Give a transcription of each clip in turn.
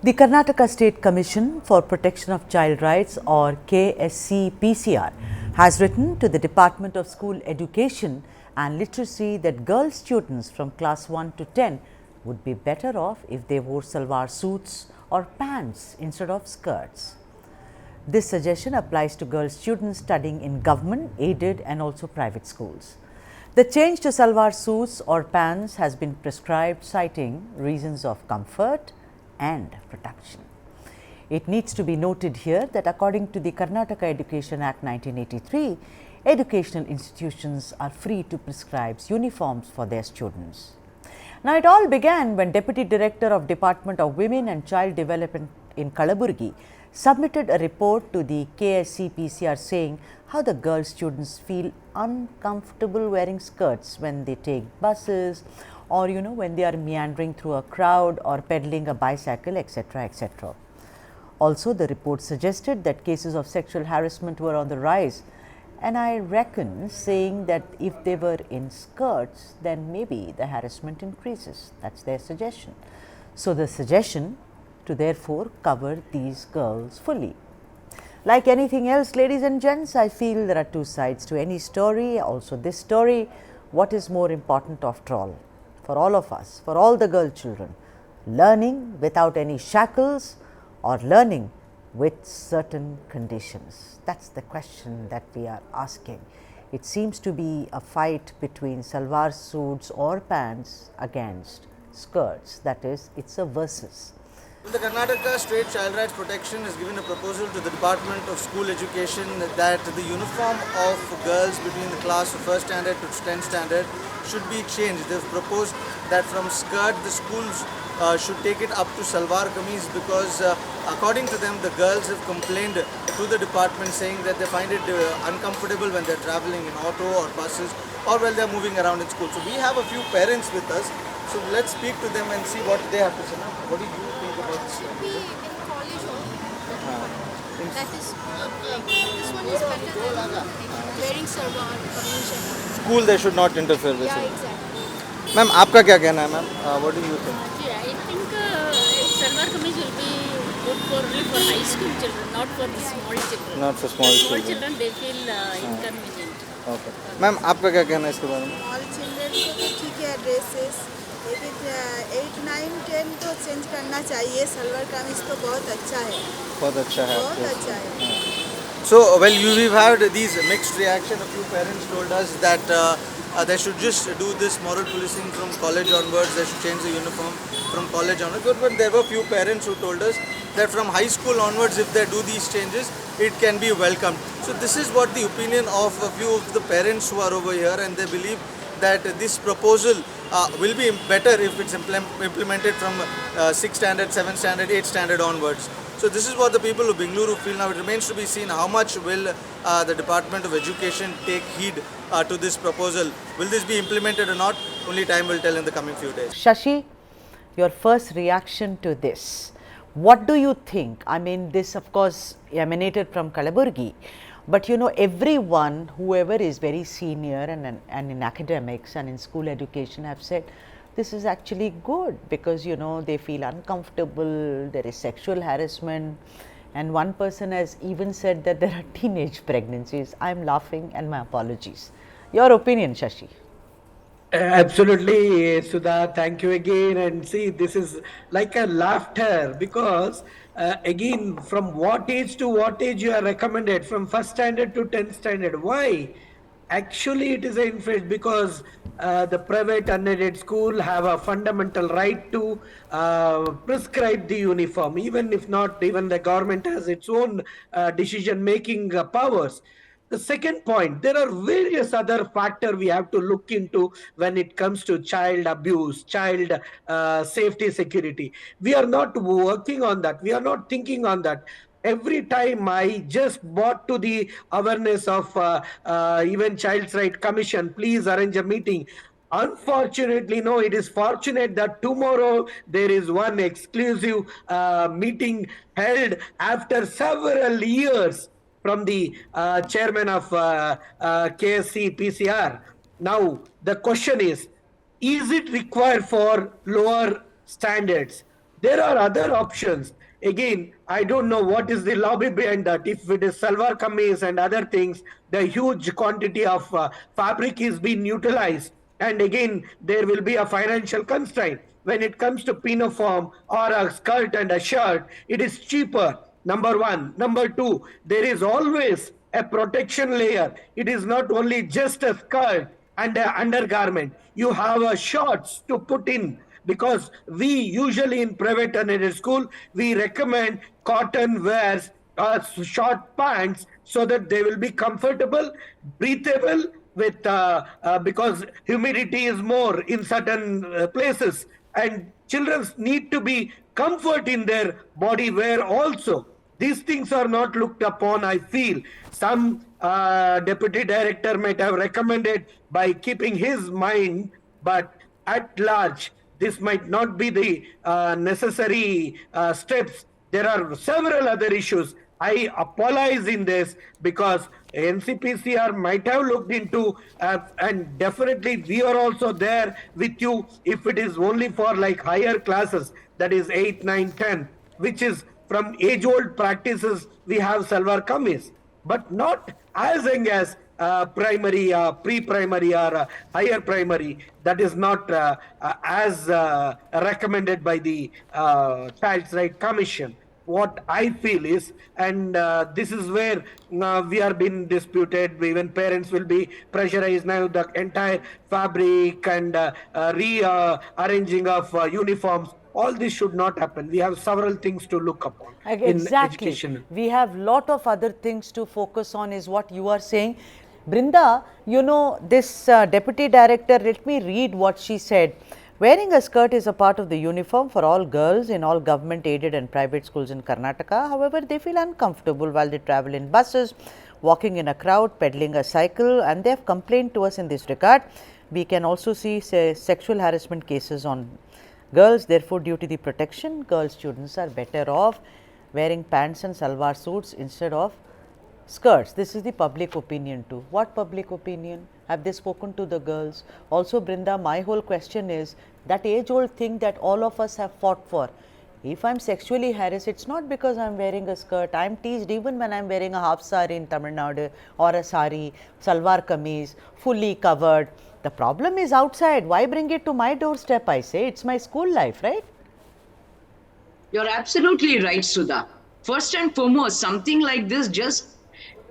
The Karnataka State Commission for Protection of Child Rights, or KSCPCR, has written to the Department of School Education and Literacy that girl students from class 1 to 10 would be better off if they wore salwar suits or pants instead of skirts. This suggestion applies to girl students studying in government, aided and also private schools. The change to salwar suits or pants has been prescribed citing reasons of comfort and protection. It needs to be noted here that according to the Karnataka Education Act 1983, educational institutions are free to prescribe uniforms for their students. Now, it all began when Deputy Director of Department of Women and Child Development in Kalaburgi submitted a report to the KSCPCR saying how the girl students feel uncomfortable wearing skirts when they take buses or when they are meandering through a crowd or pedaling a bicycle, etc., etc. Also, the report suggested that cases of sexual harassment were on the rise, and I reckon saying that if they were in skirts, then maybe the harassment increases. That's their suggestion. So, the suggestion to therefore cover these girls fully. Like anything else, ladies and gents, I feel there are two sides to any story. Also, this story, what is more important after all? For all of us, for all the girl children, learning without any shackles or learning with certain conditions? That's the question that we are asking. It seems to be a fight between salwar suits or pants against skirts, that is, it's a versus. The Karnataka State Child Rights Protection has given a proposal to the Department of School Education that the uniform of girls between the class of 1st standard to 10th standard should be changed. They've proposed that from skirt the schools should take it up to salwar kameez because according to them the girls have complained to the department saying that they find it uncomfortable when they're traveling in auto or buses or while they're moving around in school. So we have a few parents with us. So let's speak to them and see what they have to say. What do you think about this? Should be in college only. That is, this one is better than wearing salwar kameez. School they should not interfere with Yeah, it. exactly. Ma'am, आपका क्या कहना है ma'am? What do you think? Yeah, I think salwar kameez will be good for only for high school children, not for the small children. Not for small Small children. children they feel inconvenient. Okay. Ma'am, आपका क्या कहना है इसके बारे में? All children को तो ठीक है ड्रेसेस, लेकिन 8, 9, 10 तो चेंज करना चाहिए. सलवार कमीज तो बहुत अच्छा है. बहुत अच्छा है. बहुत अच्छा है. So, well, we've had these mixed reaction. A few parents told us that they should just do this moral policing from college onwards. They should change the uniform from college onwards. But there were few parents who told us that from high school onwards, if they do these changes, it can be welcomed. So this is what the opinion of a few of the parents who are over here, and they believe that this proposal will be better if it's implemented from 6th standard, 7th standard, 8th standard onwards. So this is what the people of Bengaluru feel. Now it remains to be seen how much will the Department of Education take heed to this proposal. Will this be implemented or not? Only time will tell in the coming few days. Shashi, your first reaction to this. What do you think? I mean, this of course emanated from Kalaburgi, but everyone, whoever is very senior and in academics and in school education have said, this is actually good because they feel uncomfortable, there is sexual harassment, and one person has even said that there are teenage pregnancies. I am laughing and my apologies. Your opinion, Shashi? Absolutely, Sudha. Thank you again. And see, this is like a laughter because again, from what age to what age you are recommended, from 1st standard to 10th standard. Why? Actually, it is an infringement because the private unaided school have a fundamental right to prescribe the uniform, even if not, even the government has its own decision-making powers. The second point, there are various other factors we have to look into when it comes to child abuse, child safety, security. We are not working on that. We are not thinking on that. Every time I just brought to the awareness of even Child's Right Commission, please arrange a meeting. Unfortunately, no, it is fortunate that tomorrow there is one exclusive meeting held after several years from the chairman of KSC PCR. Now, the question is it required for lower standards? There are other options. Again, I don't know what is the lobby behind that. If it is salwar kameez and other things, the huge quantity of fabric is being utilized. And again, there will be a financial constraint. When it comes to pinafore or a skirt and a shirt, it is cheaper. Number one. Number two, there is always a protection layer. It is not only just a skirt and an undergarment. You have a shorts to put in, because we usually in private and aided school, we recommend cotton wears or short pants so that they will be comfortable, breathable, with because humidity is more in certain places, and children need to be comfort in their body wear also. These things are not looked upon, I feel. Some deputy director might have recommended by keeping his mind, but at large, this might not be the necessary steps. There are several other issues. I apologize in this because NCPCR might have looked into, and definitely we are also there with you if it is only for like higher classes, that is 8, 9, 10, which is from age-old practices. We have salwar kameez, but not as young as primary, pre-primary or higher primary. That is not as recommended by the Child's Right Commission. What I feel is, and this is where we are being disputed. Even parents will be pressurized now. The entire fabric and rearranging of uniforms. All this should not happen. We have several things to look upon in education. We have lot of other things to focus on, is what you are saying. Brinda, you know, this deputy director, let me read what she said. Wearing a skirt is a part of the uniform for all girls in all government aided and private schools in Karnataka. However, they feel uncomfortable while they travel in buses, walking in a crowd, pedaling a cycle, and they have complained to us in this regard. We can also see sexual harassment cases on girls. Therefore, due to the protection, girl students are better off wearing pants and salwar suits instead of skirts. This is the public opinion too. What public opinion? Have they spoken to the girls? Also, Brinda, my whole question is that age-old thing that all of us have fought for. If I am sexually harassed, it's not because I am wearing a skirt. I am teased even when I am wearing a half sari in Tamil Nadu or a sari, salwar kameez, fully covered. The problem is outside. Why bring it to my doorstep? I say it's my school life, right? You're absolutely right, Sudha. First and foremost, something like this just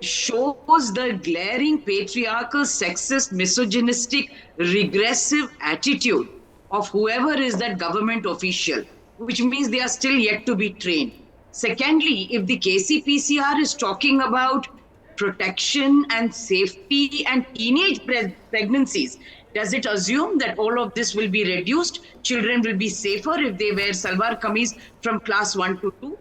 shows the glaring patriarchal, sexist, misogynistic, regressive attitude of whoever is that government official, which means they are still yet to be trained. Secondly, if the KCPCR is talking about protection and safety and teenage pregnancies, does it assume that all of this will be reduced? Children will be safer if they wear salwar kameez from class 1 to 2?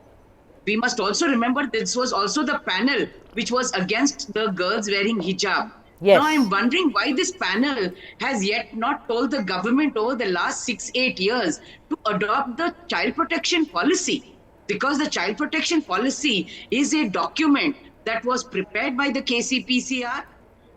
We must also remember this was also the panel which was against the girls wearing hijab. Yes. Now I'm wondering why this panel has yet not told the government over the last 6-8 years to adopt the child protection policy. Because the child protection policy is a document that was prepared by the KCPCR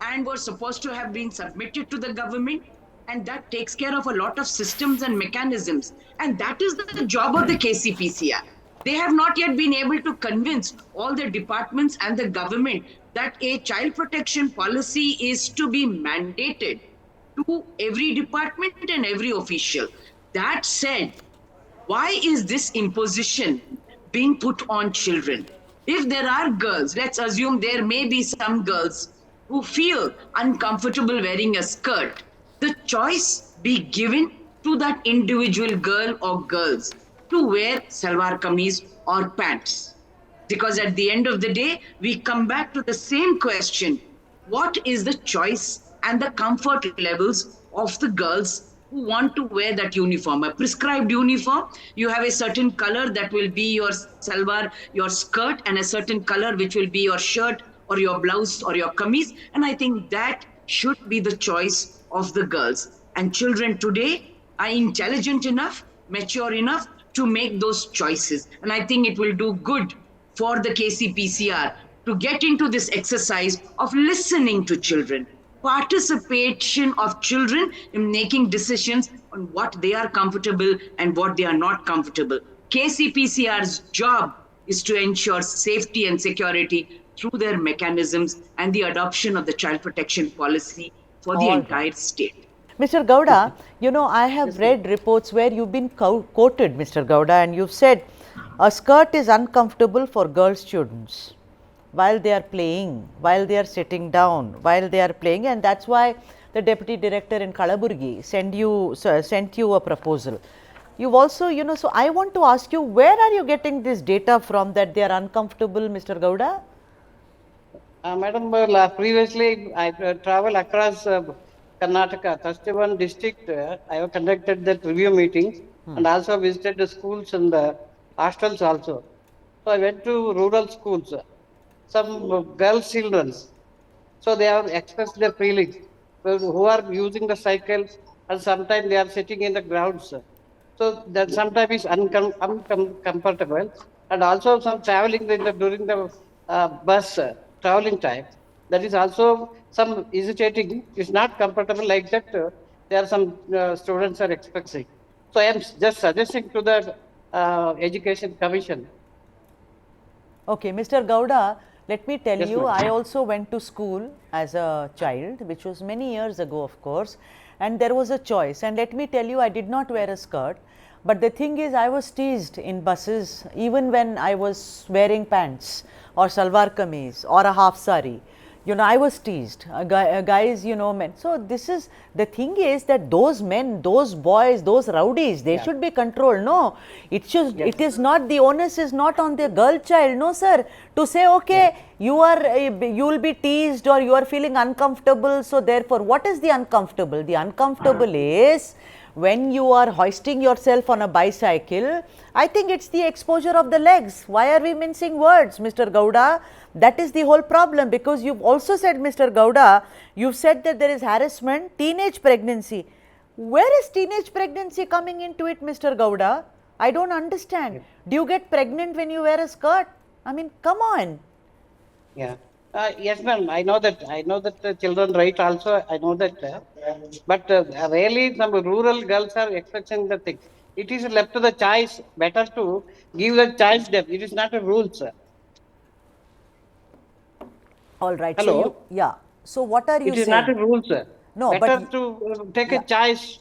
and was supposed to have been submitted to the government, and that takes care of a lot of systems and mechanisms. And that is the job of the KCPCR. They have not yet been able to convince all the departments and the government that a child protection policy is to be mandated to every department and every official. That said, why is this imposition being put on children? If there are girls, let's assume there may be some girls who feel uncomfortable wearing a skirt, the choice be given to that individual girl or girls to wear salwar kameez or pants. Because at the end of the day, we come back to the same question. What is the choice and the comfort levels of the girls who want to wear that uniform? A prescribed uniform, you have a certain color that will be your salwar, your skirt, and a certain color which will be your shirt or your blouse or your kameez. And I think that should be the choice of the girls. And children today are intelligent enough, mature enough to make those choices. And I think it will do good for the KCPCR to get into this exercise of listening to children, participation of children in making decisions on what they are comfortable and what they are not comfortable. KCPCR's job is to ensure safety and security through their mechanisms and the adoption of the child protection policy for the All entire state. Mr. Gowda, you know, I have read reports where you've been quoted, Mr. Gowda, and you've said a skirt is uncomfortable for girl students while they are playing, while they are sitting down, while they are playing, and that's why the deputy director in Kalaburgi sent you a proposal. You've also, you know, so I want to ask you, where are you getting this data from that they are uncomfortable, Mr. Gowda? Madam, previously I traveled across Karnataka, 31 district. I have conducted that review meeting and also visited the schools and the hostels also. So I went to rural schools, some girls' children. So they have expressed their feelings, who are using the cycle and sometimes they are sitting in the grounds. So that sometimes is uncomfortable, and also some traveling during the bus traveling time. That is also some hesitating. It's not comfortable like that. There are some students are expecting. So I am just suggesting to the Education Commission. Okay, Mr. Gowda, let me tell Yes, you, ma'am. I also went to school as a child, which was many years ago, of course, and there was a choice. And let me tell you, I did not wear a skirt, but the thing is, I was teased in buses even when I was wearing pants or salwar kameez or a half sari. You know, I was teased, guys, you know, men. So this is, the thing is that those men, those boys, those rowdies, they should be controlled. No, it should, it is not, the onus is not on the girl child. No, sir, to say, okay, you will be teased or you are feeling uncomfortable. So therefore, what is the uncomfortable? The uncomfortable is when you are hoisting yourself on a bicycle. I think it's the exposure of the legs. Why are we mincing words, Mr. Gowda? That is the whole problem, because you've also said, Mr. Gowda, you've said that there is harassment, teenage pregnancy. Where is teenage pregnancy coming into it, Mr. Gowda? I don't understand. Do you get pregnant when you wear a skirt? I mean, come on. Yeah. Yes, ma'am. I know that. I know that the children right also. I know that. But really, some rural girls are expecting the thing. It is left to the choice. Better to give the choice. It is not a rule, sir. All right. Hello? So you, yeah. So what are you It is saying? not a rule, sir. No, Better but to take a choice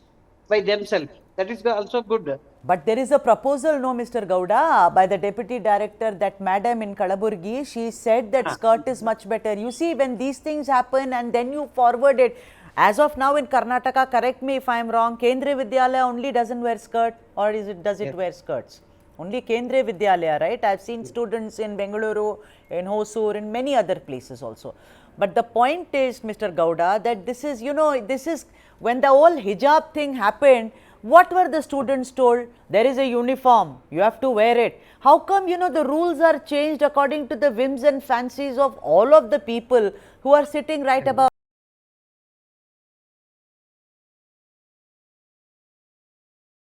by themselves. That is also good. but there is a proposal, no, Mr. Gowda, by the deputy director, that madam in Kalaburgi, she said that skirt is much better. You see, when these things happen and then you forward it, as of now in Karnataka, correct me if I am wrong, Kendriya Vidyalaya only doesn't wear skirt, or is it, does it wear skirts? Only Kendriya Vidyalaya, right? I have seen students in Bengaluru, in Hosur, in many other places also. But the point is, Mr. Gowda, that this is, you know, this is, when the whole hijab thing happened, what were the students told? There is a uniform, you have to wear it. How come, you know, the rules are changed according to the whims and fancies of all of the people who are sitting right above?